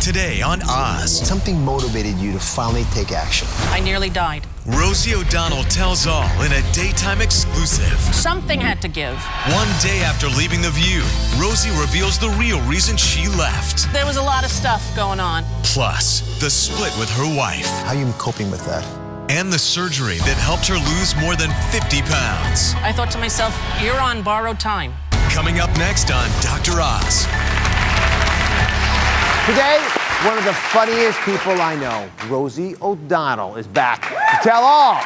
Today on Oz, Something motivated you to finally take action. I nearly died. Rosie O'Donnell tells all in a daytime exclusive. Something had to give. One day after leaving The View, Rosie reveals the real reason she left. There was a lot of stuff going on. Plus, the split with her wife. How are you coping with that? And the surgery that helped her lose more than 50 pounds. I thought to myself, you're on borrowed time. Coming up next on Dr. Oz. Today, one of the funniest people I know, Rosie O'Donnell, is back to tell all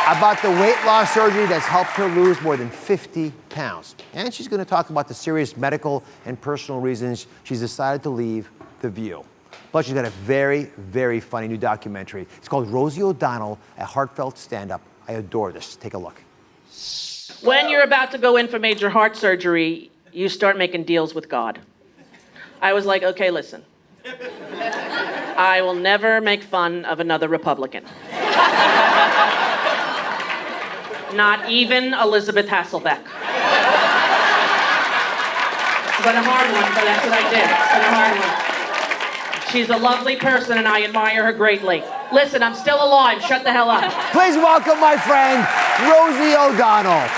about the weight loss surgery that's helped her lose more than 50 pounds. And she's going to talk about the serious medical and personal reasons she's decided to leave The View. Plus, she's got a very, very funny new documentary. It's called Rosie O'Donnell, a heartfelt stand-up. I adore this. Take a look. When you're about to go in for major heart surgery, you start making deals with God. I was like, okay, listen. I will never make fun of another Republican. Not even Elizabeth Hasselbeck. It's been a hard one, but that's what I did. It's been a hard one. She's a lovely person, and I admire her greatly. Listen, I'm still alive. Shut the hell up. Please welcome my friend, Rosie O'Donnell.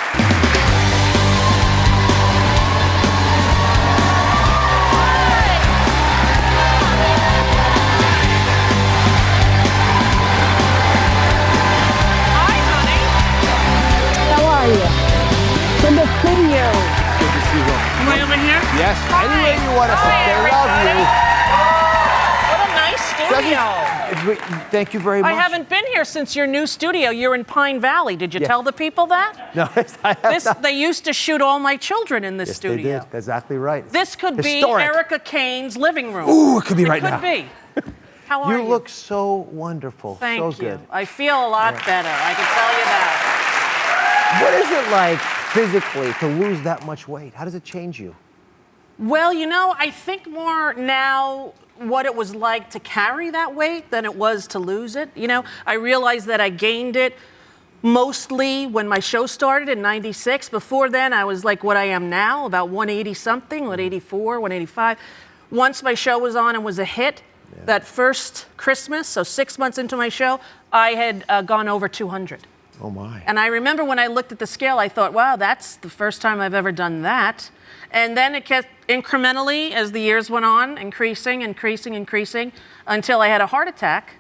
From the studio. Good to see you. Am I over here? Yes, anywhere you want to sit. They love What a nice studio. you. Thank you very much. I haven't been here since your new studio. You're in Pine Valley. Did you Yes. tell the people that? No, I have not. They used to shoot all my children in this Yes, studio. they did. That's exactly right. This could Historic. be Erica Kane's living room. Ooh, it could be right It now. could be. How are you? You look so wonderful. Thank so you. good. I feel a lot better. I can tell you that. What is it like physically to lose that much weight? How does it change you? Well, you know, I think more now what it was like to carry that weight than it was to lose it. You know, I realized that I gained it mostly when my show started in '96. Before then, I was like what I am now, about 180 something, 184, 185. Once my show was on and was a hit, that first Christmas, so 6 months into my show, I had gone over 200. Oh my. And I remember when I looked at the scale, I thought, wow, that's the first time I've ever done that. And then it kept incrementally, as the years went on, increasing until I had a heart attack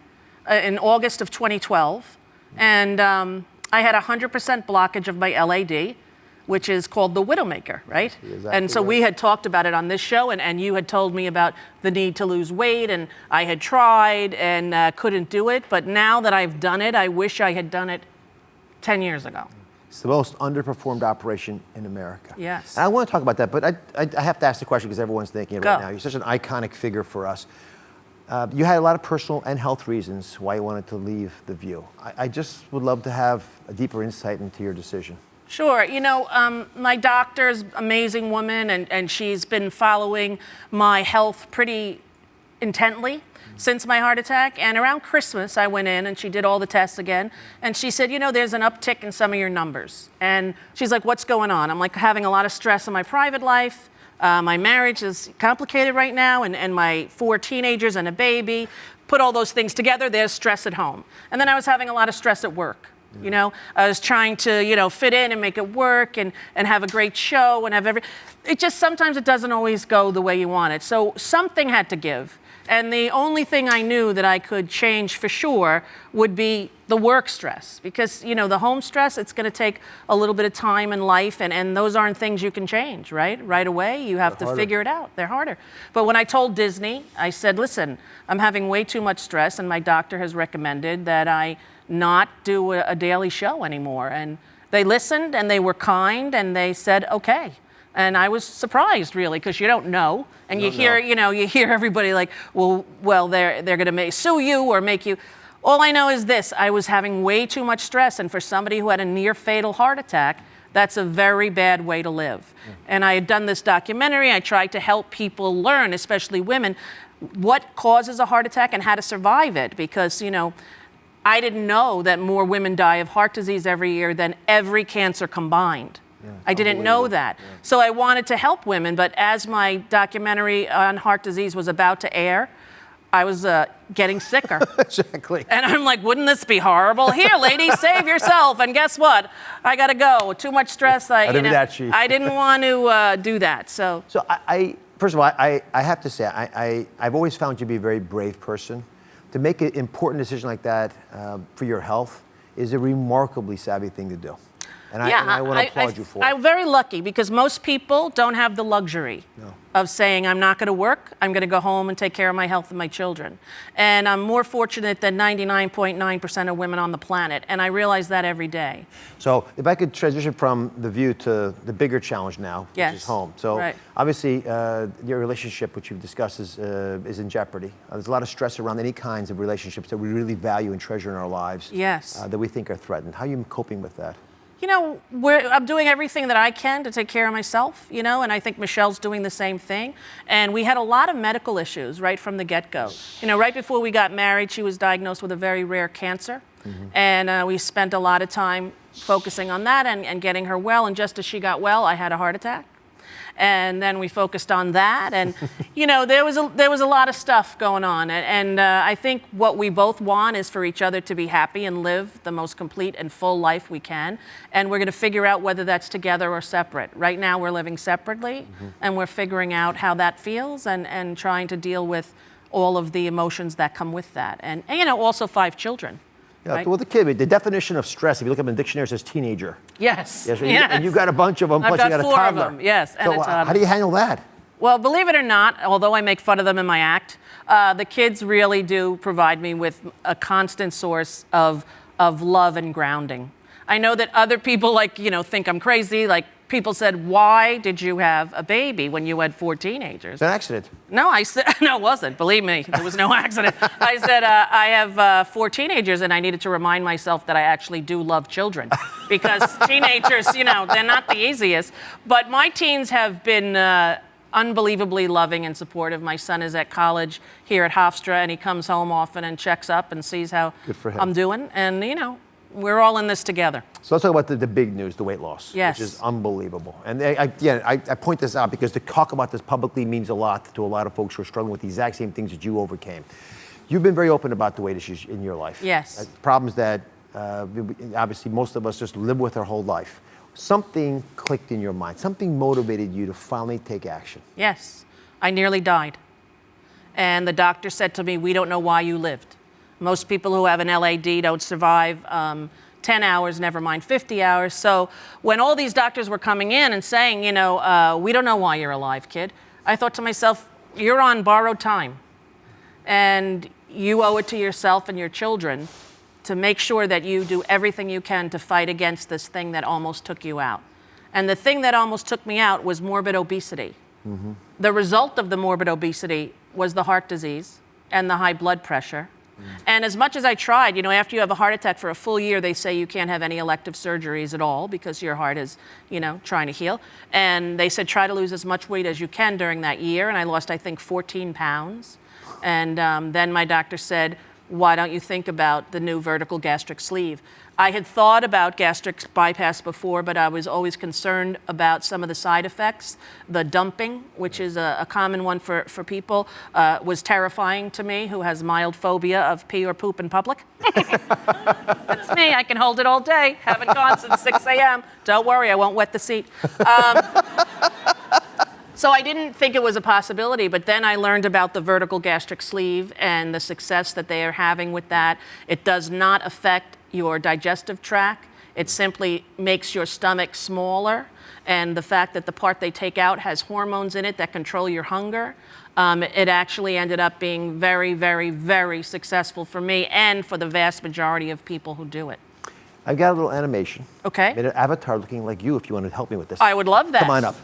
in August of 2012. And I had 100% blockage of my LAD, which is called the Widowmaker, right? Exactly And so right. we had talked about it on this show, and you had told me about the need to lose weight, and I had tried and couldn't do it. But now that I've done it, I wish I had done it 10 years ago. It's the most underperformed operation in America. Yes. And I want to talk about that, but I have to ask the question because everyone's thinking of it Go. right now. You're such an iconic figure for us. You had a lot of personal and health reasons why you wanted to leave The View. I just would love to have a deeper insight into your decision. Sure. You know, my doctor's an amazing woman, and she's been following my health pretty intently since my heart attack. And around Christmas, I went in and she did all the tests again. And she said, you know, there's an uptick in some of your numbers. And she's like, what's going on? I'm like, having a lot of stress in my private life. My marriage is complicated right now, and my 4 teenagers and a baby. Put all those things together, there's stress at home. And then I was having a lot of stress at work. You know, I was trying to, you know, fit in and make it work and have a great show and have it just sometimes it doesn't always go the way you want it. So something had to give. And the only thing I knew that I could change for sure would be the work stress. Because, you know, the home stress, it's going to take a little bit of time in life, and those aren't things you can change, right? Right away, you have to figure it out. They're harder. But when I told Disney, I said, listen, I'm having way too much stress, and my doctor has recommended that I not do a daily show anymore. And they listened, and they were kind, and they said, okay. And I was surprised, really, because you don't know. And you hear, you know, you hear everybody like, well, they're going to sue you or make you. All I know is this: I was having way too much stress, and for somebody who had a near fatal heart attack, that's a very bad way to live. And I had done this documentary. I tried to help people learn, especially women, what causes a heart attack and how to survive it, because, you know, I didn't know that more women die of heart disease every year than every cancer combined. Yeah, I didn't know that. Yeah. So I wanted to help women, but as my documentary on heart disease was about to air, I was getting sicker. Exactly. And I'm like, wouldn't this be horrible? Here, lady, save yourself. And guess what? I got to go. Too much stress. I didn't want to do that. So I first of all, I have to say, I've always found you to be a very brave person. To make an important decision like that for your health is a remarkably savvy thing to do. And I want to applaud you for it. I'm very lucky because most people don't have the luxury of saying, I'm not going to work, I'm going to go home and take care of my health and my children. And I'm more fortunate than 99.9% of women on the planet. And I realize that every day. So if I could transition from the view to the bigger challenge now, which is home. So obviously your relationship, which you've discussed, is in jeopardy. There's a lot of stress around any kinds of relationships that we really value and treasure in our lives. Yes. That we think are threatened. How are you coping with that? You know, I'm doing everything that I can to take care of myself, you know, and I think Michelle's doing the same thing. And we had a lot of medical issues right from the get-go. You know, right before we got married, she was diagnosed with a very rare cancer. And we spent a lot of time focusing on that and getting her well. And just as she got well, I had a heart attack. And then we focused on that, and you know, there was a lot of stuff going on, and I think what we both want is for each other to be happy and live the most complete and full life we can, and we're going to figure out whether that's together or separate. Right now, we're living separately, and we're figuring out how that feels, and trying to deal with all of the emotions that come with that, and you know, also 5 children. Yeah, right? well, the definition of stress, if you look up in the dictionary, it says teenager. Yes. Yes. And you've got a bunch of them, plus you got a toddler. I've got 4 of them, yes, and so a toddler. How do you handle that? Well, believe it or not, although I make fun of them in my act, the kids really do provide me with a constant source of love and grounding. I know that other people, like, you know, think I'm crazy. Like, people said, why did you have a baby when you had 4 teenagers? It's an accident. No, I said, no, it wasn't. Believe me, there was no accident. I said, I have 4 teenagers, and I needed to remind myself that I actually do love children. Because teenagers, you know, they're not the easiest. But my teens have been unbelievably loving and supportive. My son is at college here at Hofstra, and he comes home often and checks up and sees how I'm doing. And, you know, we're all in this together. So let's talk about the big news, the weight loss, yes, which is unbelievable. And I point this out because to talk about this publicly means a lot to a lot of folks who are struggling with the exact same things that you overcame. You've been very open about the weight issues in your life. Yes. Problems that obviously most of us just live with our whole life. Something clicked in your mind. Something motivated you to finally take action. Yes. I nearly died. And the doctor said to me, we don't know why you lived. Most people who have an LAD don't survive 10 hours, never mind 50 hours. So when all these doctors were coming in and saying, you know, we don't know why you're alive, kid, I thought to myself, you're on borrowed time. And you owe it to yourself and your children to make sure that you do everything you can to fight against this thing that almost took you out. And the thing that almost took me out was morbid obesity. The result of the morbid obesity was the heart disease and the high blood pressure. And as much as I tried, you know, after you have a heart attack for a full year, they say you can't have any elective surgeries at all because your heart is, you know, trying to heal. And they said try to lose as much weight as you can during that year. And I lost, I think, 14 pounds. And then my doctor said, why don't you think about the new vertical gastric sleeve? I had thought about gastric bypass before, but I was always concerned about some of the side effects. The dumping, which is a common one for people, was terrifying to me, who has mild phobia of pee or poop in public. That's me. I can hold it all day. Haven't gone since 6 a.m. Don't worry, I won't wet the seat. So I didn't think it was a possibility, but then I learned about the vertical gastric sleeve and the success that they are having with that. It does not affect your digestive tract. It simply makes your stomach smaller. And the fact that the part they take out has hormones in it that control your hunger, it actually ended up being very, very, very successful for me and for the vast majority of people who do it. I've got a little animation. Okay. Made an avatar looking like you if you want to help me with this. I would love that. Come on up.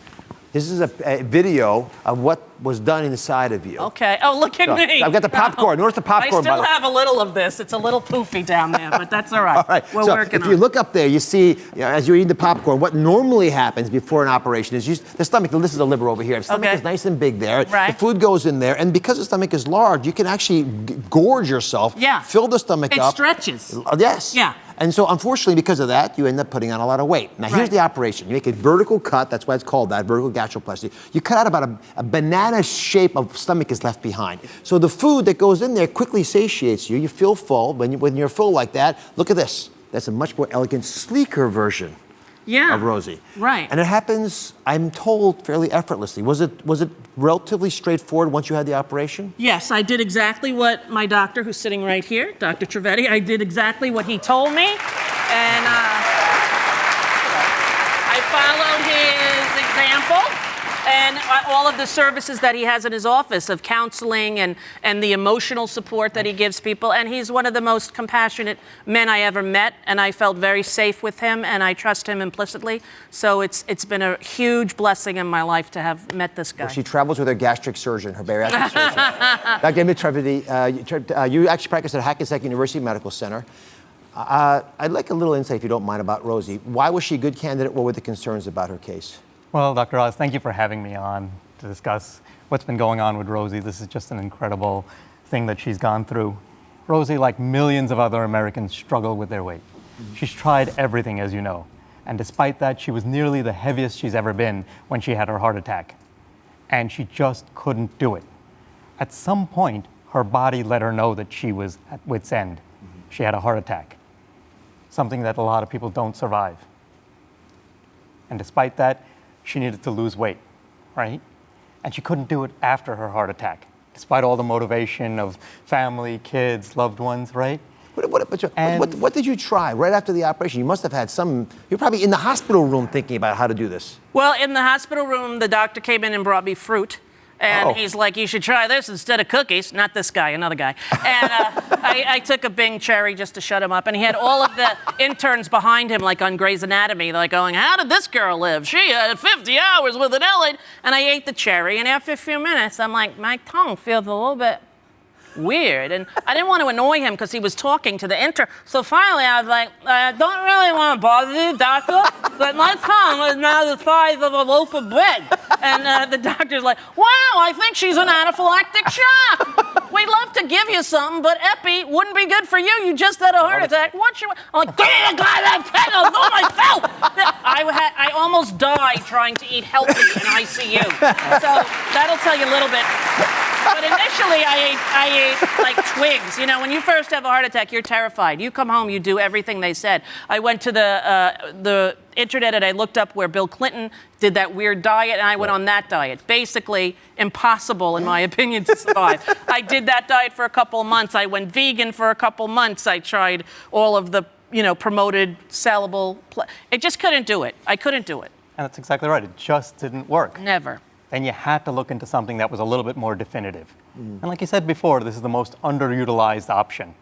This is a video of what was done inside of you. Okay. Oh, look at me. I've got the popcorn. Notice the popcorn. I still have a little of this. It's a little poofy down there, but that's all right. All right. We're so working on it. if you look up there, you see, you know, as you're eating the popcorn, what normally happens before an operation is the stomach, this is the liver over here. The stomach is nice and big there. Right. The food goes in there, and because the stomach is large, you can actually gorge yourself, fill the stomach up. It stretches. Yes. Yeah. And so, unfortunately, because of that, you end up putting on a lot of weight. Now, here's the operation. You make a vertical cut. That's why it's called that, vertical gastroplasty. You cut out about a banana shape of stomach is left behind. So the food that goes in there quickly satiates you. You feel full. When you're full like that, look at this. That's a much more elegant, sleeker version of Rosie. Right. And it happens, I'm told, fairly effortlessly. Was it relatively straightforward once you had the operation? Yes, I did exactly what my doctor, who's sitting right here, Dr. Trivedi, I did exactly what he told me. And I followed his example. And all of the services that he has in his office of counseling and the emotional support that he gives people. And he's one of the most compassionate men I ever met. And I felt very safe with him, and I trust him implicitly. So it's been a huge blessing in my life to have met this guy. Well, she travels with her gastric surgeon, her bariatric surgeon. Dr. Trivedi, you actually practice at Hackensack University Medical Center. I'd like a little insight, if you don't mind, about Rosie. Why was she a good candidate? What were the concerns about her case? Well, Dr. Oz, thank you for having me on to discuss what's been going on with Rosie. This is just an incredible thing that she's gone through. Rosie, like millions of other Americans, struggle with their weight. She's tried everything, as you know. And despite that, she was nearly the heaviest she's ever been when she had her heart attack. And she just couldn't do it. At some point, her body let her know that she was at wit's end. She had a heart attack, something that a lot of people don't survive. And despite that, she needed to lose weight, right? And she couldn't do it after her heart attack, despite all the motivation of family, kids, loved ones, right? What did you try right after the operation? You must have had you're probably in the hospital room thinking about how to do this. Well, in the hospital room, the doctor came in and brought me fruit. And he's like, you should try this instead of cookies. Not this guy, another guy. And I took a Bing cherry just to shut him up. And he had all of the interns behind him, like on Grey's Anatomy, like going, how did this girl live? She had 50 hours with an Elliot. And I ate the cherry. And after a few minutes, I'm like, my tongue feels a little bit weird. And I didn't want to annoy him because he was talking to the intern. So finally, I was like, I don't really want to bother you, doctor, but my tongue is now the size of a loaf of bread. And the doctor's like, wow, I think she's an anaphylactic shock. We'd love to give you something, but epi wouldn't be good for you. You just had a heart attack. What you? I'm like, give me the goddamn thing. I'll do myself. I almost died trying to eat healthy in ICU. So that'll tell you a little bit. But initially, I ate like twigs. You know, when you first have a heart attack, you're terrified. You come home, you do everything they said. I went to the internet and I looked up where Bill Clinton did that weird diet, and I went on that diet. Basically, impossible, in my opinion, to survive. I did that diet for a couple of months. I went vegan for a couple months. I tried all of the, promoted, sellable. I just couldn't do it. I couldn't do it. And that's exactly right. It just didn't work. Never. And you had to look into something that was a little bit more definitive. And like you said before, this is the most underutilized option.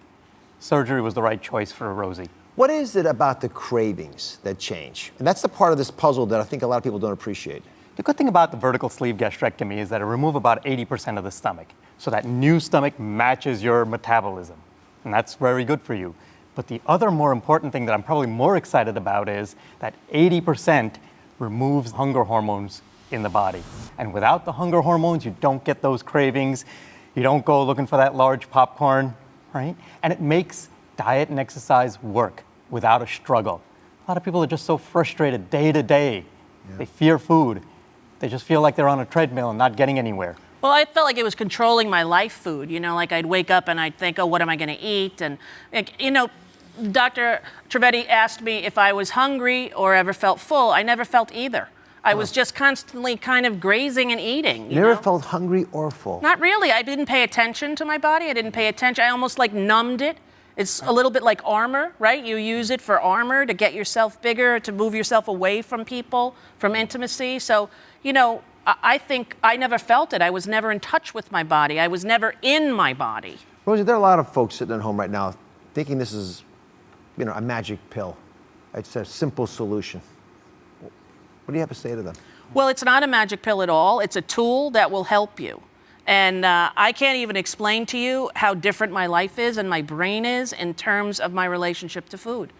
Surgery was the right choice for Rosie. What is it about the cravings that change? And that's the part of this puzzle that I think a lot of people don't appreciate. The good thing about the vertical sleeve gastrectomy is that it removes about 80% of the stomach. So that new stomach matches your metabolism. And that's very good for you. But the other more important thing that I'm probably more excited about is that 80% removes hunger hormones in the body. And without the hunger hormones, you don't get those cravings. You don't go looking for that large popcorn, right? And it makes diet and exercise work without a struggle. A lot of people are just so frustrated day to day. Yeah. They fear food. They just feel like they're on a treadmill and not getting anywhere. Well, I felt like it was controlling my life food. Like I'd wake up and I'd think, oh, what am I going to eat? And, Dr. Trivedi asked me if I was hungry or ever felt full. I never felt either. I was just constantly kind of grazing and eating. You never felt hungry or full? Not really. I didn't pay attention to my body. I didn't pay attention. I almost like numbed it. It's a little bit like armor, right? You use it for armor to get yourself bigger, to move yourself away from people, from intimacy. So, I think I never felt it. I was never in touch with my body. I was never in my body. Rosie, there are a lot of folks sitting at home right now thinking this is, a magic pill. It's a simple solution. What do you have to say to them? Well, it's not a magic pill at all. It's a tool that will help you. And I can't even explain to you how different my life is and my brain is in terms of my relationship to food.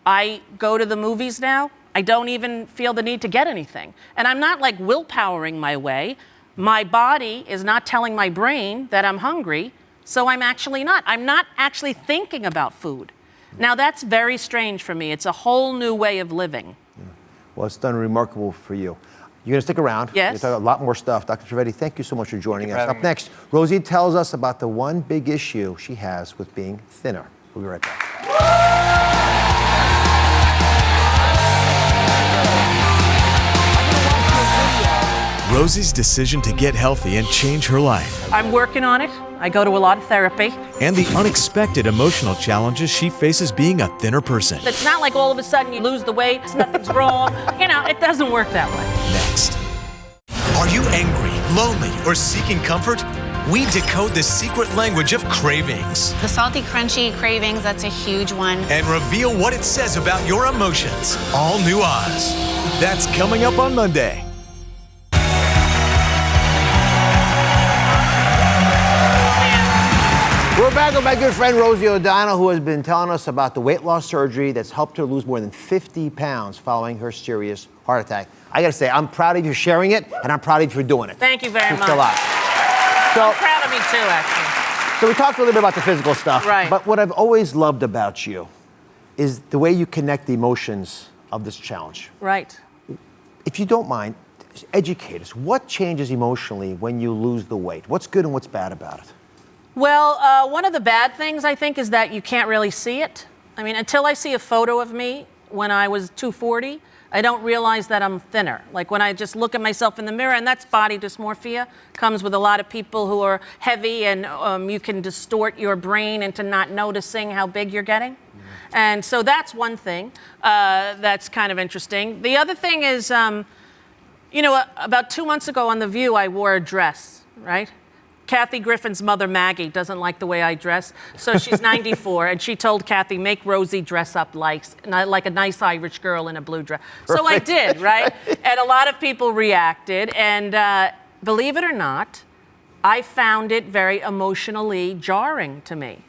I go to the movies now. I don't even feel the need to get anything. And I'm not like willpowering my way. My body is not telling my brain that I'm hungry, so I'm actually not. I'm not actually thinking about food. Now, that's very strange for me. It's a whole new way of living. Well, it's done remarkable for you. You're going to stick around. Yes. We're talk a lot more stuff. Dr. Trivedi, thank you so much for joining us. having Up me. next, Rosie tells us about the one big issue she has with being thinner. We'll be right back. Rosie's decision to get healthy and change her life, I'm working on it. I go to a lot of therapy. and the unexpected emotional challenges she faces being a thinner person. It's not like all of a sudden you lose the weight, nothing's wrong. You know, it doesn't work that way. Next. Are you angry, lonely, or seeking comfort? We decode the secret language of cravings The salty, crunchy cravings, that's a huge one. and reveal what it says about your emotions. All new Oz. That's coming up on Monday. We're back with my good friend Rosie O'Donnell, who has been telling us about the weight loss surgery that's helped her lose more than 50 pounds following her serious heart attack. I got to say, I'm proud of you sharing it, and I'm proud of you for doing it. Thank you very Thanks much. a lot. I'm proud of me too, actually. So we talked a little bit about the physical stuff. Right. But what I've always loved about you is the way you connect the emotions of this challenge. Right. If you don't mind, educate us. What changes emotionally when you lose the weight? What's good and what's bad about it? Well, one of the bad things, I think, is that you can't really see it. I mean, until I see a photo of me when I was 240, I don't realize that I'm thinner. Like when I just look at myself in the mirror, and that's body dysmorphia, comes with a lot of people who are heavy, and you can distort your brain into not noticing how big you're getting. And so that's one thing that's kind of interesting. The other thing is, you know, about 2 months ago on The View, I wore a dress, right? Kathy Griffin's mother, Maggie, doesn't like the way I dress. So she's 94, and she told Kathy, make Rosie dress up like a nice Irish girl in a blue dress. So I did, right? And a lot of people reacted. And believe it or not, I found it very emotionally jarring to me.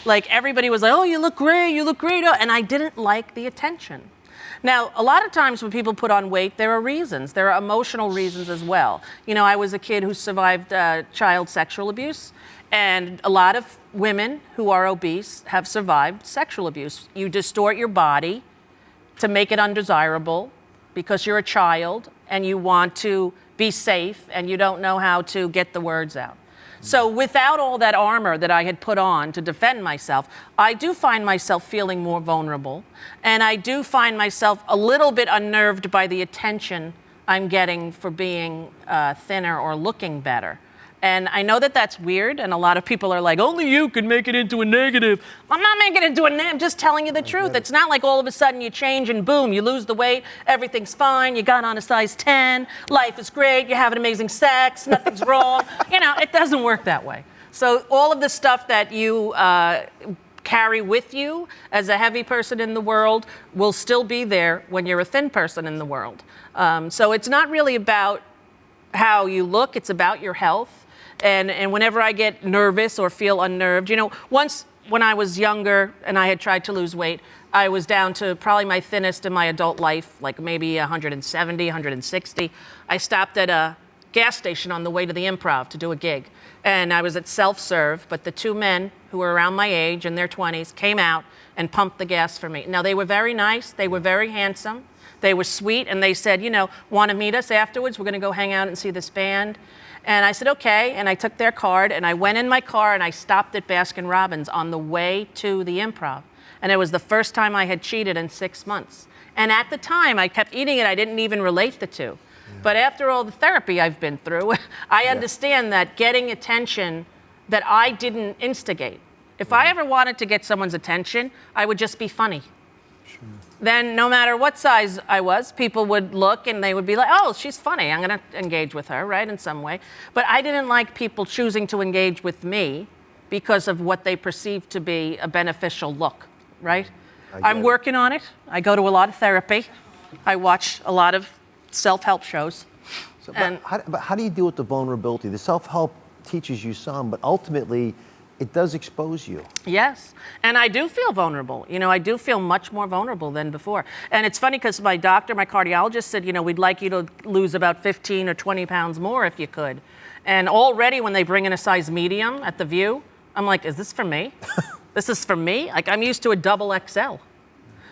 Like everybody was like, oh, you look great, you look great. And I didn't like the attention. Now, a lot of times when people put on weight, there are reasons. There are emotional reasons as well. You know, I was a kid who survived child sexual abuse, and a lot of women who are obese have survived sexual abuse. You distort your body to make it undesirable because you're a child and you want to be safe and you don't know how to get the words out. So without all that armor that I had put on to defend myself, I do find myself feeling more vulnerable, and I do find myself a little bit unnerved by the attention I'm getting for being thinner or looking better. And I know that that's weird, and a lot of people are like, only you can make it into a negative. I'm not making it into a negative, I'm just telling you the truth. It's not like all of a sudden you change and boom, you lose the weight, everything's fine, you got on a size 10, life is great, you're having amazing sex, nothing's wrong. You know, it doesn't work that way. So all of the stuff that you carry with you as a heavy person in the world will still be there when you're a thin person in the world. So it's not really about how you look, it's about your health. And whenever I get nervous or feel unnerved, you know, once when I was younger and I had tried to lose weight, I was down to probably my thinnest in my adult life, like maybe 170, 160. I stopped at a gas station on the way to the Improv to do a gig. And I was at self-serve, but the two men who were around my age in their 20s came out and pumped the gas for me. Now, they were very nice, they were very handsome, they were sweet, and they said, you know, want to meet us afterwards? We're going to go hang out and see this band. And I said, okay, and I took their card, and I went in my car, and I stopped at Baskin-Robbins on the way to the Improv. And it was the first time I had cheated in 6 months. And at the time, I kept eating it. I didn't even relate the two. But after all the therapy I've been through, I understand that getting attention that I didn't instigate. If I ever wanted to get someone's attention, I would just be funny. Then no matter what size I was, people would look and they would be like, oh, she's funny, I'm gonna engage with her, right, in some way. But I didn't like people choosing to engage with me because of what they perceived to be a beneficial look, right? I'm working on it. I go to a lot of therapy. I watch a lot of self-help shows. So, but how do you deal with the vulnerability? The self-help teaches you some, but ultimately, it does expose you. Yes, and I do feel vulnerable. You know, I do feel much more vulnerable than before. And it's funny because my doctor, my cardiologist said, you know, we'd like you to lose about 15 or 20 pounds more if you could. And already when they bring in a size medium at The View, I'm like, is this for me? This is for me? Like, I'm used to a double XL.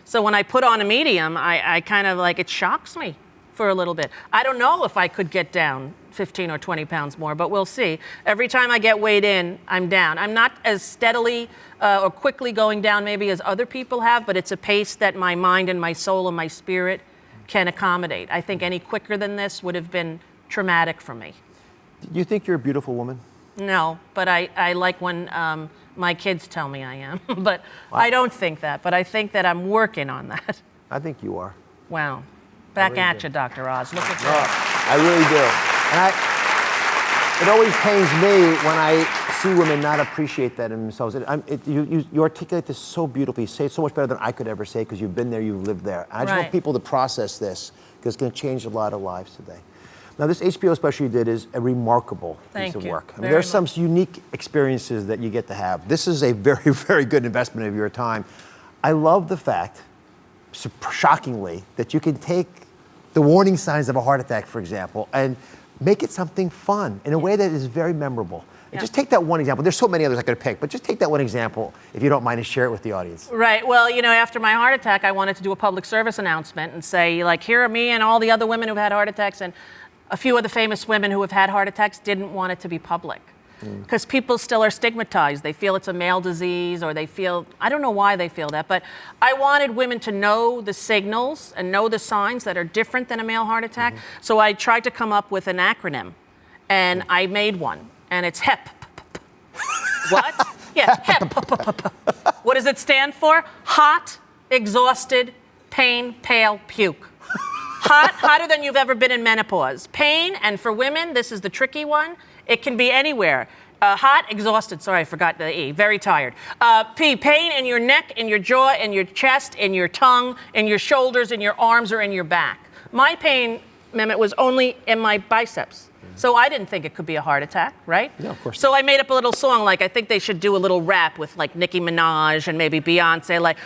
So when I put on a medium, I kind of like, it shocks me for a little bit. I don't know if I could get down 15 or 20 pounds more, but we'll see. Every time I get weighed in, I'm down. I'm not as steadily or quickly going down maybe as other people have, but it's a pace that my mind and my soul and my spirit can accommodate. I think any quicker than this would have been traumatic for me. Do you think you're a beautiful woman? No, but I like when my kids tell me I am. But wow. I don't think that, but I think that I'm working on that. I think you are. Wow. Back at you, Dr. Oz. Look at that. I really do. And it always pains me when I see women not appreciate that in themselves. You articulate this so beautifully. You say it so much better than I could ever say because you've been there, you've lived there. And I just want people to process this because it's going to change a lot of lives today. Now, this HBO special you did is a remarkable piece of work. I mean, there's some unique experiences that you get to have. This is a very, very good investment of your time. I love the fact, shockingly, that you can take the warning signs of a heart attack, for example, and make it something fun in a way that is very memorable. And just take that one example. There's so many others I could pick, but just take that one example, if you don't mind, and share it with the audience. Right. Well, you know, after my heart attack, I wanted to do a public service announcement and say, like, here are me and all the other women who've had heart attacks, and a few of the famous women who have had heart attacks didn't want it to be public. Because people still are stigmatized. They feel it's a male disease, or they feel, I don't know why they feel that, but I wanted women to know the signals and know the signs that are different than a male heart attack. So I tried to come up with an acronym, and I made one, and it's HEP. What? Yeah, HEP. What does it stand for? Hot, exhausted, pain, pale, puke. Hot, hotter than you've ever been in menopause. Pain, and for women, this is the tricky one. It can be anywhere. Hot, exhausted, sorry, I forgot the E, very tired. P, pain in your neck, in your jaw, in your chest, in your tongue, in your shoulders, in your arms, or in your back. My pain, Mehmet, was only in my biceps. So I didn't think it could be a heart attack, right? Yeah, of course. So I made up a little song, like I think they should do a little rap with like Nicki Minaj and maybe Beyonce, like.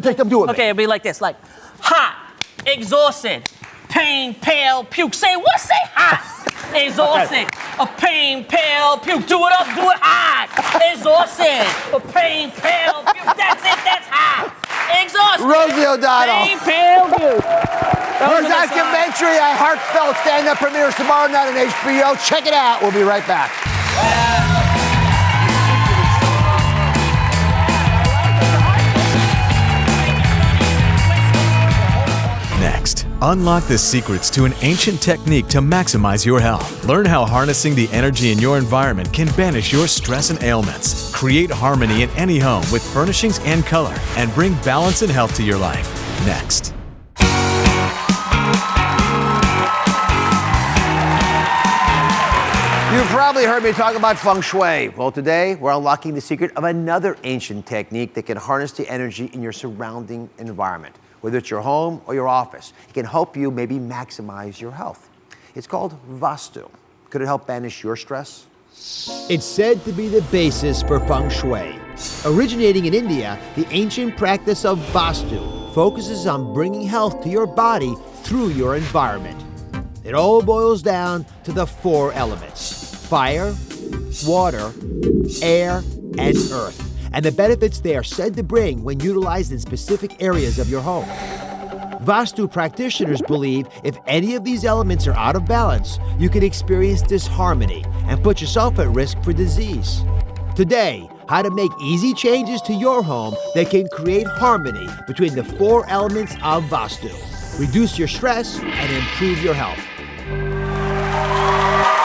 Take them, do it. Okay, it'd be like this, like, hot, exhausted, pain, pale, puke. Say what? Say hot. Exhausted. A pain, pale, puke. Do it up, do it hot. Exhausted. A pain, pale, puke. That's it, that's hot. Exhausted. Rosie O'Donnell. Pain, pale, puke. Her documentary, A Heartfelt Stand-Up, premieres tomorrow night on HBO. Check it out. We'll be right back. Next, unlock the secrets to an ancient technique to maximize your health. Learn how harnessing the energy in your environment can banish your stress and ailments. Create harmony in any home with furnishings and color, and bring balance and health to your life. Next. You've probably heard me talk about feng shui. Well, today we're unlocking the secret of another ancient technique that can harness the energy in your surrounding environment. Whether it's your home or your office, it can help you maybe maximize your health. It's called Vastu. Could it help banish your stress? It's said to be the basis for feng shui. Originating in India, the ancient practice of Vastu focuses on bringing health to your body through your environment. It all boils down to the 4 elements: fire, water, air, and earth, and the benefits they are said to bring when utilized in specific areas of your home. Vastu practitioners believe if any of these elements are out of balance, you can experience disharmony and put yourself at risk for disease. Today, how to make easy changes to your home that can create harmony between the 4 elements of Vastu. Reduce your stress and improve your health.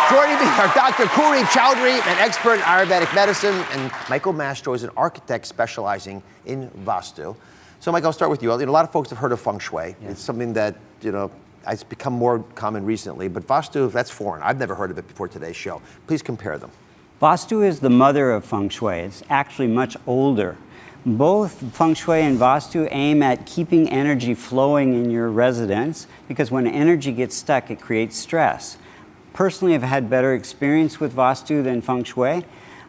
Joining me are Dr. Kuldeep Chowdhury, an expert in Ayurvedic medicine, and Michael Mastro is an architect specializing in Vastu. So, Mike, I'll start with you. A lot of folks have heard of feng shui. Yeah. It's something that, it's become more common recently, but Vastu, that's foreign. I've never heard of it before today's show. Please compare them. Vastu is the mother of feng shui. It's actually much older. Both feng shui and Vastu aim at keeping energy flowing in your residence, because when energy gets stuck, it creates stress. Personally, I've had better experience with Vastu than feng shui.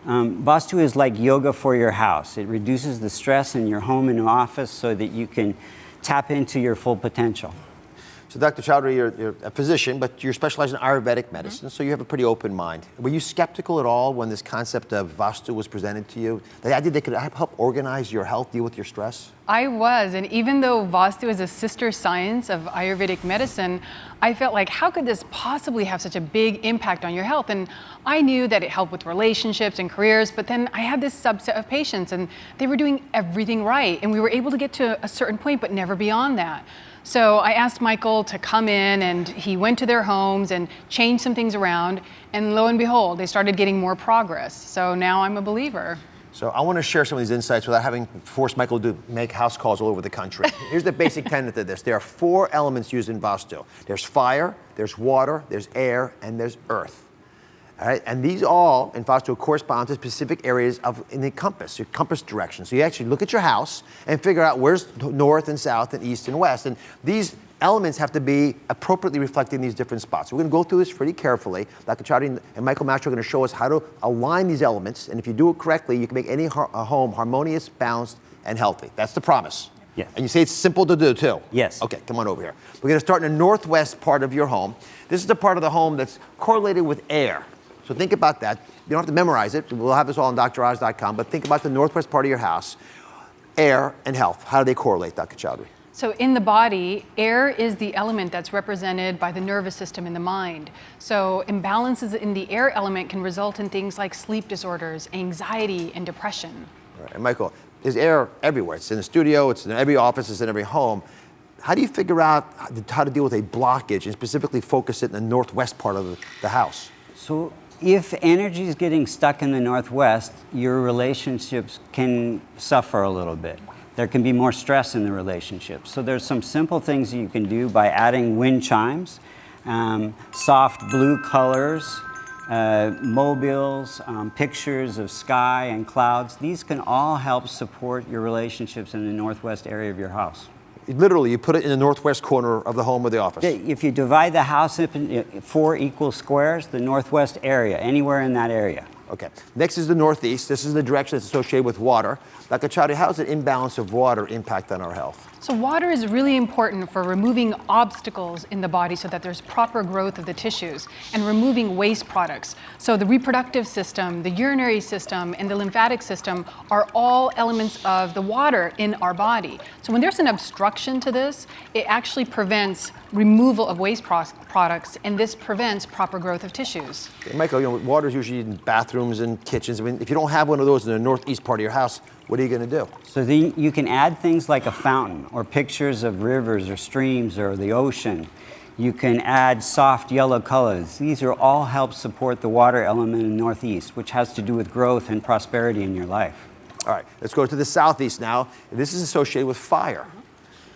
Vastu is like yoga for your house. It reduces the stress in your home and office so that you can tap into your full potential. So Dr. Chowdhury, you're a physician, but you're specialized in Ayurvedic medicine, so you have a pretty open mind. Were you skeptical at all when this concept of Vastu was presented to you? The idea they could help organize your health, deal with your stress? I was, and even though Vastu is a sister science of Ayurvedic medicine, I felt like, how could this possibly have such a big impact on your health? And I knew that it helped with relationships and careers, but then I had this subset of patients, and they were doing everything right, and we were able to get to a certain point, but never beyond that. So I asked Michael to come in, and he went to their homes and changed some things around, and lo and behold, they started getting more progress. So now I'm a believer. So I want to share some of these insights without having forced Michael to make house calls all over the country. Here's the basic tenet of this. There are 4 elements used in Vastu. There's fire, there's water, there's air, and there's earth. All right? And these all, in Vastu, correspond to specific areas in the compass, your compass direction. So you actually look at your house and figure out where's north and south and east and west. And these elements have to be appropriately reflected in these different spots. So we're going to go through this pretty carefully. Dr. Chowdhury and Michael Mastro are going to show us how to align these elements. And if you do it correctly, you can make any home harmonious, balanced, and healthy. That's the promise. Yes. And you say it's simple to do, too? Yes. Okay, come on over here. We're going to start in the northwest part of your home. This is the part of the home that's correlated with air. So think about that. You don't have to memorize it. We'll have this all on droz.com, but think about the northwest part of your house. Air and health. How do they correlate, Dr. Chowdhury? So in the body, air is the element that's represented by the nervous system in the mind. So imbalances in the air element can result in things like sleep disorders, anxiety, and depression. All right. And Michael, there's air everywhere. It's in the studio, it's in every office, it's in every home. How do you figure out how to deal with a blockage and specifically focus it in the northwest part of the house? So if energy is getting stuck in the northwest, your relationships can suffer a little bit. There can be more stress in the relationship. So there's some simple things you can do by adding wind chimes, soft blue colors, mobiles, pictures of sky and clouds. These can all help support your relationships in the northwest area of your house. Literally, you put it in the northwest corner of the home or the office. If you divide the house up into 4 equal squares, the northwest area, anywhere in that area. Okay. Next is the northeast. This is the direction that's associated with water. Dr. Chowdhury, how does an imbalance of water impact on our health? So water is really important for removing obstacles in the body so that there's proper growth of the tissues and removing waste products. So the reproductive system, the urinary system, and the lymphatic system are all elements of the water in our body. So when there's an obstruction to this, it actually prevents removal of waste products, and this prevents proper growth of tissues. Okay, Michael, water is usually in bathrooms and kitchens. I mean, if you don't have one of those in the northeast part of your house, what are you going to do? So then you can add things like a fountain or pictures of rivers or streams or the ocean. You can add soft yellow colors. These are all help support the water element in the northeast, which has to do with growth and prosperity in your life. All right, let's go to the southeast now. This is associated with fire,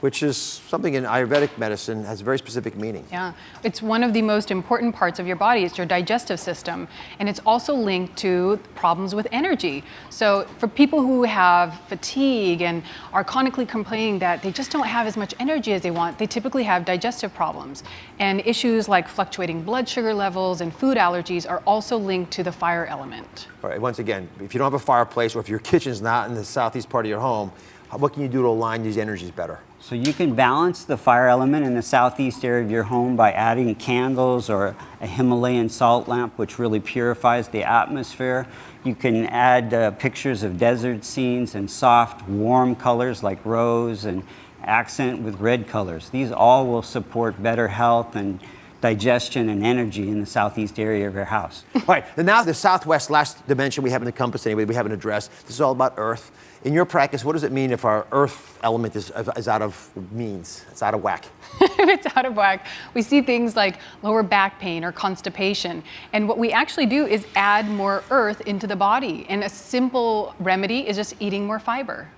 which is something in Ayurvedic medicine has a very specific meaning. Yeah, it's one of the most important parts of your body. It's your digestive system, and it's also linked to problems with energy. So for people who have fatigue and are chronically complaining that they just don't have as much energy as they want, they typically have digestive problems. And issues like fluctuating blood sugar levels and food allergies are also linked to the fire element. All right, once again, if you don't have a fireplace or if your kitchen's not in the southeast part of your home, what can you do to align these energies better? So you can balance the fire element in the southeast area of your home by adding candles or a Himalayan salt lamp, which really purifies the atmosphere. You can add pictures of desert scenes and soft, warm colors like rose and accent with red colors. These all will support better health and digestion and energy in the southeast area of your house. All right, and now the southwest, last dimension we haven't encompassed anyway, we haven't addressed. This is all about earth. In your practice, what does it mean if our earth element is out of means? It's out of whack. If it's out of whack, we see things like lower back pain or constipation. And what we actually do is add more earth into the body. And a simple remedy is just eating more fiber.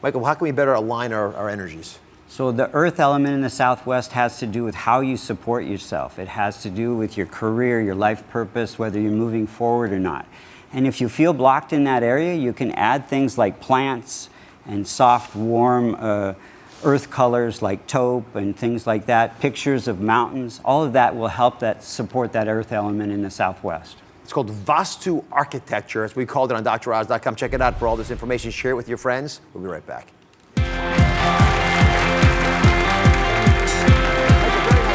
Michael, how can we better align our energies? So the earth element in the southwest has to do with how you support yourself. It has to do with your career, your life purpose, whether you're moving forward or not. And if you feel blocked in that area, you can add things like plants and soft, warm earth colors like taupe and things like that, pictures of mountains. All of that will help support that earth element in the southwest. It's called Vastu architecture, as we called it on droz.com. Check it out for all this information. Share it with your friends. We'll be right back. Thank you very much.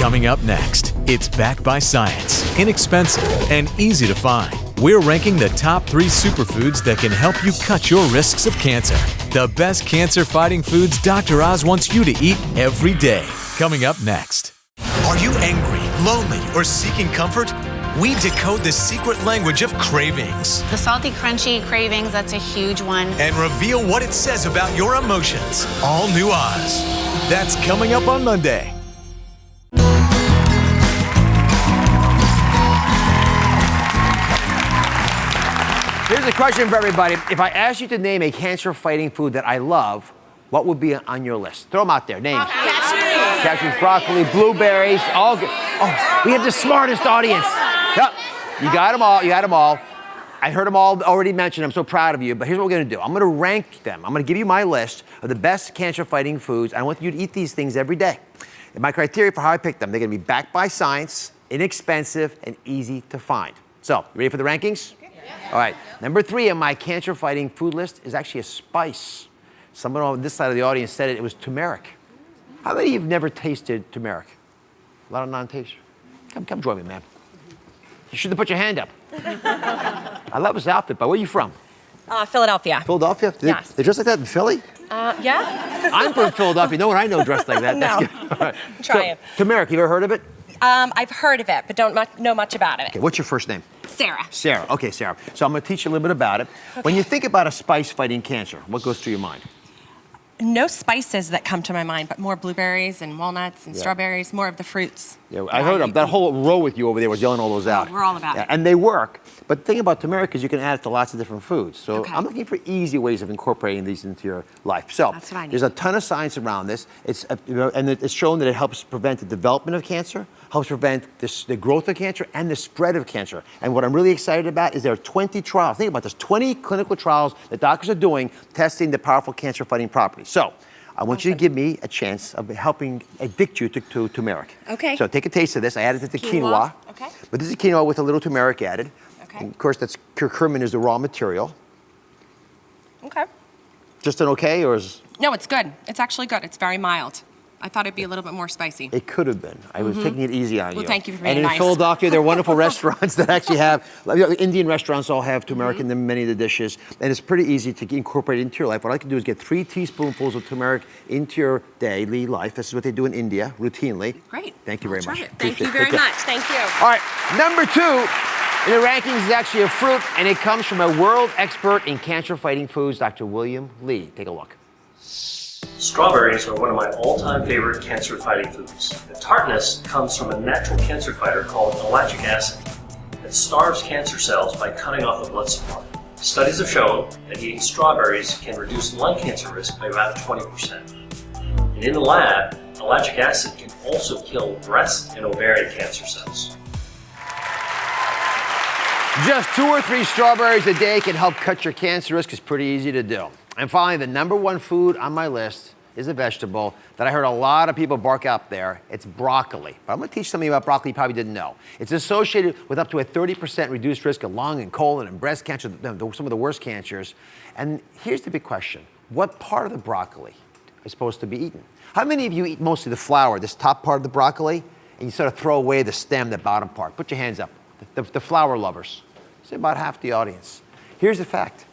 Coming up next, it's backed by science, inexpensive, and easy to find. We're ranking the top 3 superfoods that can help you cut your risks of cancer. The best cancer-fighting foods Dr. Oz wants you to eat every day. Coming up next. Are you angry, lonely, or seeking comfort? We decode the secret language of cravings The salty, crunchy cravings, that's a huge one. and reveal what it says about your emotions. All new Oz. That's coming up on Monday. Here's a question for everybody. If I asked you to name a cancer-fighting food that I love, what would be on your list? Throw them out there. Names. Cashews, broccoli, blueberries, all good. Oh, we have the smartest audience. Yep. You got them all. You got them all. I heard them all already mentioned. I'm so proud of you. But here's what we're going to do. I'm going to rank them. I'm going to give you my list of the best cancer-fighting foods. I want you to eat these things every day. And my criteria for how I pick them, they're going to be backed by science, inexpensive, and easy to find. So, you ready for the rankings? All right. Number 3 on my cancer-fighting food list is actually a spice. Someone on this side of the audience said it was turmeric. How many of you have never tasted turmeric? A lot of non-tasters. Come join me, man. You should have put your hand up. I love this outfit, but where are you from? Philadelphia. Philadelphia? Yes. They dress like that in Philly? Yeah. I'm from Philadelphia. No one I know dressed like that. No. That's good. All right. Trying. So, turmeric, you ever heard of it? I've heard of it, but don't know much about it. Okay, what's your first name? Sarah. Sarah. Okay, Sarah. So I'm going to teach you a little bit about it. Okay. When you think about a spice fighting cancer, what goes through your mind? No spices that come to my mind, but more blueberries and walnuts and strawberries, more of the fruits. Yeah, I heard them. That whole row with you over there was yelling all those out. We're all about it. And they work. But the thing about turmeric is you can add it to lots of different foods. So Okay. I'm looking for easy ways of incorporating these into your life. So That's what I need. there's a ton of science around this. And it's shown that it helps prevent the development of cancer, helps prevent the growth of cancer and the spread of cancer. And what I'm really excited about is there are 20 trials. Think about this, 20 clinical trials that doctors are doing testing the powerful cancer-fighting properties. So I want you to give me a chance of helping addict you to turmeric. Okay. So take a taste of this. I added it to quinoa. Okay. But this is quinoa with a little turmeric added. Okay. And of course, that's curcumin is the raw material. Okay. Just an okay, or is No, it's good. It's actually good. It's very mild. I thought it'd be a little bit more spicy. it could have been. I was taking it easy on you. Well, thank you for And being in nice. Philadelphia, there are wonderful restaurants that actually have, Indian restaurants all have turmeric in them, many of the dishes. And it's pretty easy to incorporate it into your life. What I can do is get 3 teaspoonfuls of turmeric into your daily life. This is what they do in India routinely. Great. Thank you very much. Thank you Appreciate it. very Take care. much. Thank you. All right, number 2 in the rankings is actually a fruit, and it comes from a world expert in cancer-fighting foods, Dr. William Lee. Take a look. Strawberries are one of my all-time favorite cancer-fighting foods. The tartness comes from a natural cancer fighter called ellagic acid that starves cancer cells by cutting off the blood supply. Studies have shown that eating strawberries can reduce lung cancer risk by about 20%. And in the lab, ellagic acid can also kill breast and ovarian cancer cells. Just 2 or 3 strawberries a day can help cut your cancer risk. It's pretty easy to do. And finally, the number 1 food on my list is a vegetable that I heard a lot of people bark out there. It's broccoli. But I'm going to teach something about broccoli you probably didn't know. It's associated with up to a 30% reduced risk of lung and colon and breast cancer, some of the worst cancers. And here's the big question. What part of the broccoli is supposed to be eaten? How many of you eat mostly the flower, this top part of the broccoli, and you sort of throw away the stem, the bottom part? Put your hands up. The flower lovers. It's about half the audience. Here's the fact.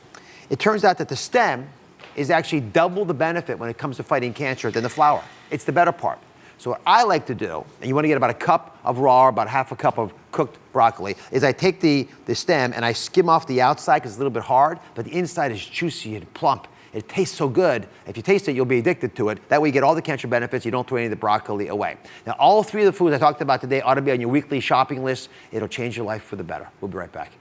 It turns out that the stem is actually double the benefit when it comes to fighting cancer than the flower. It's the better part. So what I like to do, and you want to get about a cup of raw, about half a cup of cooked broccoli, is I take the stem and I skim off the outside because it's a little bit hard, but the inside is juicy and plump. It tastes so good. If you taste it, you'll be addicted to it. That way you get all the cancer benefits. You don't throw any of the broccoli away. Now, all 3 of the foods I talked about today ought to be on your weekly shopping list. It'll change your life for the better. We'll be right back.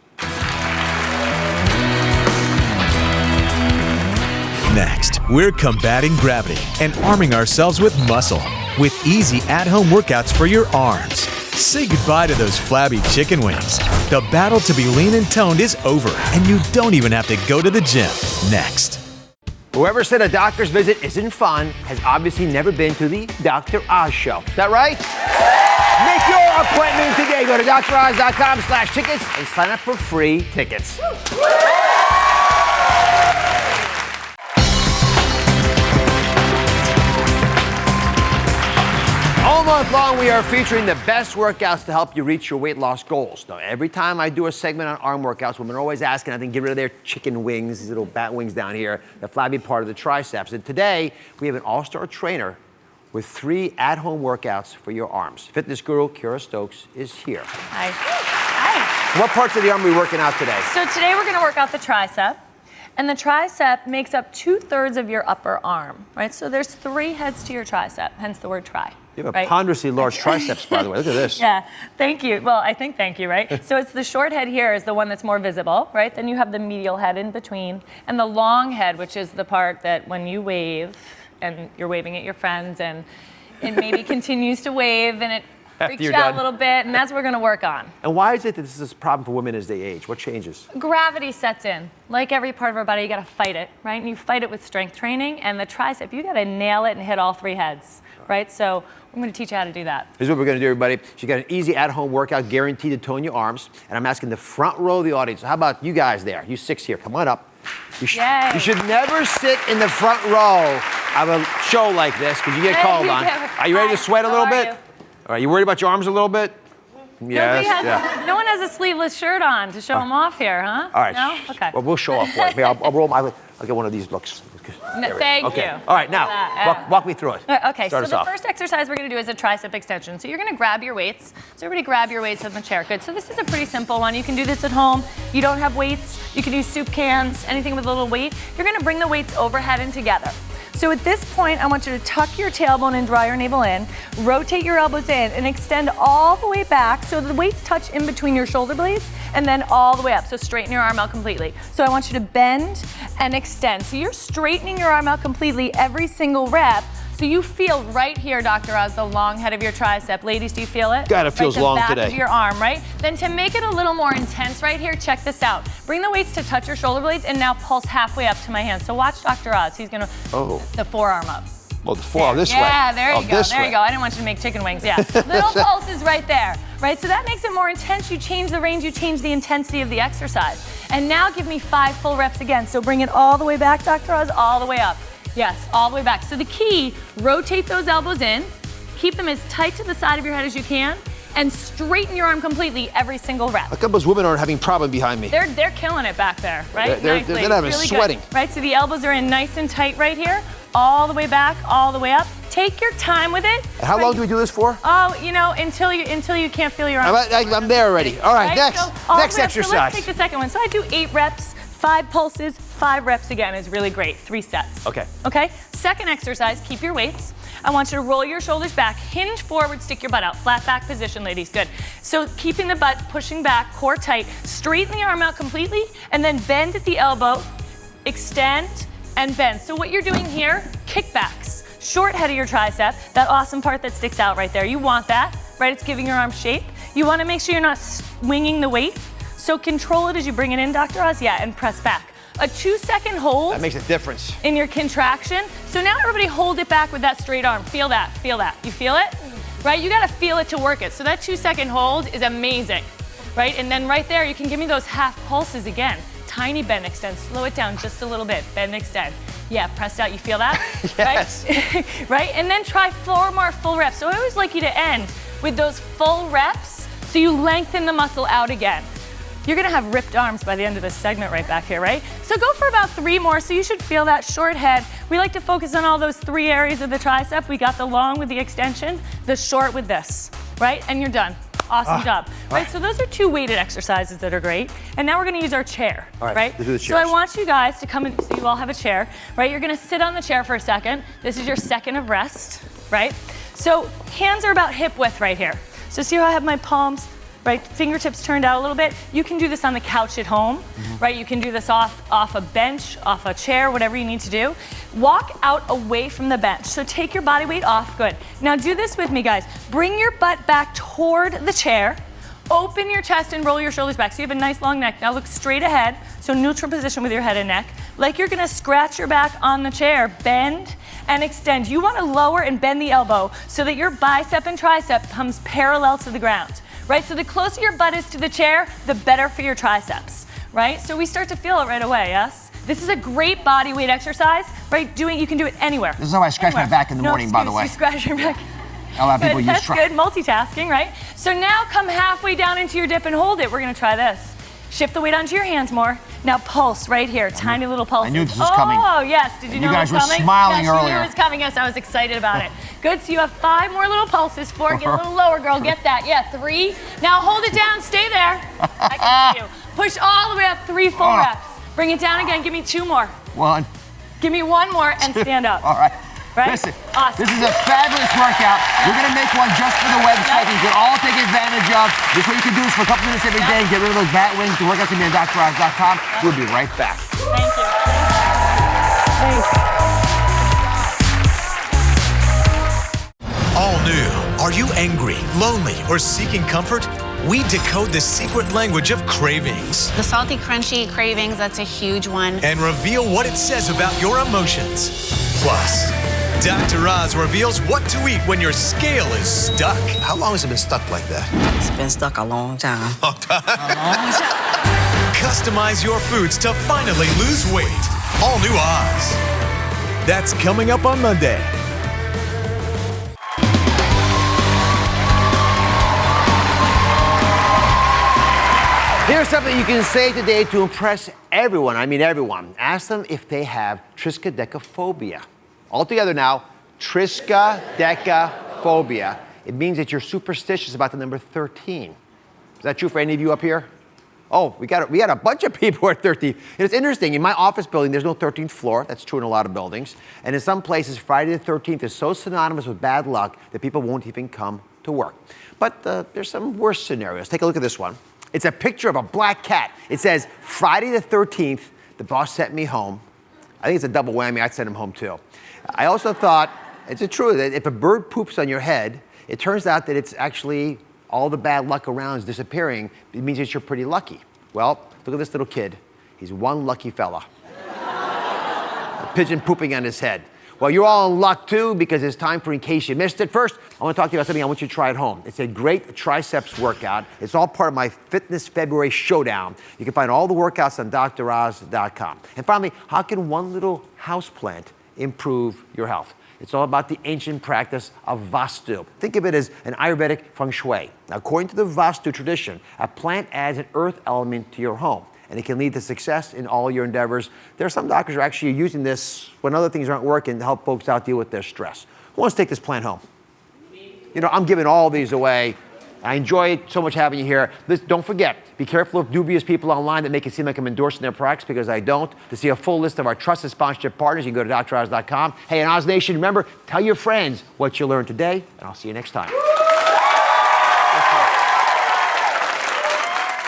Next, we're combating gravity and arming ourselves with muscle with easy at-home workouts for your arms. Say goodbye to those flabby chicken wings. The battle to be lean and toned is over, and you don't even have to go to the gym. Next. Whoever said a doctor's visit isn't fun has obviously never been to the Dr. Oz show. Is that right? Make your appointment today. Go to droz.com/tickets and sign up for free tickets. All month long, we are featuring the best workouts to help you reach your weight loss goals. Now, every time I do a segment on arm workouts, women are always asking, I think, get rid of their chicken wings, these little bat wings down here, the flabby part of the triceps. And today, we have an all-star trainer with 3 at-home workouts for your arms. Fitness guru Kira Stokes is here. Hi. Hi. What parts of the arm are we working out today? So today we're going to work out the tricep. And the tricep makes up 2/3 of your upper arm, right? So there's 3 heads to your tricep, hence the word tri. You have a right? ponderously large triceps, by the way. Look at this. Yeah, thank you. Well, I think thank you, right? So it's the short head here is the one that's more visible, right? Then you have the medial head in between, and the long head, which is the part that when you wave, and you're waving at your friends, and it maybe continues to wave, and it freaks you out a little bit, and that's what we're going to work on. And why is it that this is a problem for women as they age? What changes? Gravity sets in. Like every part of our body, you got to fight it, right? And you fight it with strength training, and the tricep, you got to nail it and hit all 3 heads, right? So I'm going to teach you how to do that. Here's what we're going to do, everybody. You got an easy at-home workout guaranteed to tone your arms, and I'm asking the front row of the audience. How about you guys there? You 6 here. Come on up. You should never sit in the front row of a show like this because you get called on. Are you ready to sweat a little bit? All right, you worried about your arms a little bit? Yes. No one has a sleeveless shirt on to show them off here, huh? All right. No? Okay. Well, we'll show off for it. I'll roll my. I'll get one of these looks. Thank you. All right, now walk me through it. Okay, so the first exercise we're going to do is a tricep extension. So you're going to grab your weights. So everybody grab your weights on the chair. Good. So this is a pretty simple one. You can do this at home. You don't have weights. You can use soup cans, anything with a little weight. You're going to bring the weights overhead and together. So at this point, I want you to tuck your tailbone and draw your navel in, rotate your elbows in, and extend all the way back so the weights touch in between your shoulder blades, and then all the way up. So straighten your arm out completely. So I want you to bend and extend. So you're straightening your arm out completely every single rep. So you feel right here, Dr. Oz, the long head of your tricep. Ladies, do you feel it? God, it feels long today. The back of your arm, right? Then to make it a little more intense right here, check this out. Bring the weights to touch your shoulder blades and now pulse halfway up to my hand. So watch Dr. Oz. He's gonna, the forearm up. Oh, the forearm this way. Yeah, there you go. There you go. I didn't want you to make chicken wings. Yeah. Little pulses right there, right? So that makes it more intense. You change the range, you change the intensity of the exercise. And now give me 5 full reps again. So bring it all the way back, Dr. Oz, all the way up. Yes, all the way back. So the key, rotate those elbows in, keep them as tight to the side of your head as you can, and straighten your arm completely every single rep. How come those women aren't having problem behind me? They're killing it back there, right? They're not even sweating. Good, right, so the elbows are in nice and tight right here, all the way back, all the way up. Take your time with it. And how long do we do this for? Oh, you know, until you can't feel your arm. I'm there already. All right, next exercise. So let's take the second one. So I do 8 reps, 5 pulses, 5 reps again is really great. 3 sets. Okay. Okay. Second exercise, keep your weights. I want you to roll your shoulders back, hinge forward, stick your butt out. Flat back position, ladies. Good. So keeping the butt, pushing back, core tight. Straighten the arm out completely, and then bend at the elbow, extend, and bend. So what you're doing here, kickbacks. Short head of your tricep, that awesome part that sticks out right there. You want that, right? It's giving your arm shape. You want to make sure you're not swinging the weight. So control it as you bring it in, Dr. Oz. Yeah, and press back. A 2-second hold. That makes a difference. In your contraction. So now everybody hold it back with that straight arm. Feel that, feel that. You feel it? Right, you gotta feel it to work it. So that 2-second hold is amazing, right? And then right there, you can give me those half pulses again. Tiny bend, extend, slow it down just a little bit. Bend, extend. Yeah, pressed out, you feel that? Yes. Right? Right, and then try 4 more full reps. So I always like you to end with those full reps so you lengthen the muscle out again. You're gonna have ripped arms by the end of this segment right back here, right? So go for about 3 more, so you should feel that short head. We like to focus on all those 3 areas of the tricep. We got the long with the extension, the short with this, right? And you're done. Awesome job. Right, so those are 2 weighted exercises that are great. And now we're gonna use our chair, right? Let's do the so I want you guys to come in, so you all have a chair, right? You're gonna sit on the chair for a second. This is your second of rest, right? So hands are about hip width right here. So see how I have my palms, right? Fingertips turned out a little bit. You can do this on the couch at home, right? You can do this off a bench, off a chair, whatever you need to do. Walk out away from the bench. So take your body weight off, good. Now do this with me, guys. Bring your butt back toward the chair. Open your chest and roll your shoulders back. So you have a nice long neck. Now look straight ahead. So neutral position with your head and neck. Like you're gonna scratch your back on the chair. Bend and extend. You wanna lower and bend the elbow so that your bicep and tricep comes parallel to the ground. Right, so the closer your butt is to the chair, the better for your triceps, right? So we start to feel it right away, yes? This is a great body weight exercise, right? You can do it anywhere. This is how I scratch my back in the morning, by the way. You scratch your back. A lot of people use That's try. good, multitasking, right? So now come halfway down into your dip and hold it. We're gonna try this. Shift the weight onto your hands more. Now pulse right here, tiny little pulses. I knew this was coming. Oh, yes, did you know guys it was were coming? smiling yes, earlier. You knew it was coming, yes, I was excited about it. Good, so you have 5 more little pulses. 4, get a little lower, girl, get that. Yeah, 3. Now hold it down, stay there. I can see you. Push all the way up, 3 full reps. Bring it down again, give me 2 more. 1. Give me 1 more and stand up. All right. Right? Listen, Awesome. this is a fabulous workout. We're going to make one just for the website. You can all take advantage of. This what you can do is for a couple minutes every day and get rid of those bat wings. The workouts can be on DrOz.com. We'll be right back. Thank you. Thanks. All new. Are you angry, lonely, or seeking comfort? We decode the secret language of cravings The salty, crunchy cravings, that's a huge one. and reveal what it says about your emotions. Plus, Dr. Oz reveals what to eat when your scale is stuck. How long has it been stuck like that? It's been stuck a long time. Customize your foods to finally lose weight. All new Oz. That's coming up on Monday. Here's something you can say today to impress everyone. I mean everyone. Ask them if they have triskaidekaphobia. All together now, triskaidekaphobia. It means that you're superstitious about the number 13. Is that true for any of you up here? Oh, we got a bunch of people at 13. And it's interesting. In my office building, there's no 13th floor. That's true in a lot of buildings. And in some places, Friday the 13th is so synonymous with bad luck that people won't even come to work. But there's some worse scenarios. Take a look at this one. It's a picture of a black cat. It says, Friday the 13th, the boss sent me home. I think it's a double whammy. I'd send him home too. I also thought, it's true that if a bird poops on your head, it turns out that it's actually all the bad luck around is disappearing. It means that you're pretty lucky. Well, look at this little kid. He's one lucky fella. A pigeon pooping on his head. Well, you're all in luck too because it's time for In Case You Missed It. First, I want to talk to you about something I want you to try at home. It's a great triceps workout. It's all part of my Fitness February Showdown. You can find all the workouts on DrOz.com. And finally, how can one little houseplant improve your health? It's all about the ancient practice of Vastu. Think of it as an Ayurvedic feng shui. Now, according to the Vastu tradition, a plant adds an earth element to your home, and it can lead to success in all your endeavors. There are some doctors who are actually using this when other things aren't working to help folks out deal with their stress. Who wants to take this plant home? You know, I'm giving all these away. I enjoy so much having you here. Don't forget, be careful of dubious people online that make it seem like I'm endorsing their products because I don't. To see a full list of our trusted sponsorship partners, you can go to DrOz.com. Hey, and Oz Nation, remember, tell your friends what you learned today, and I'll see you next time.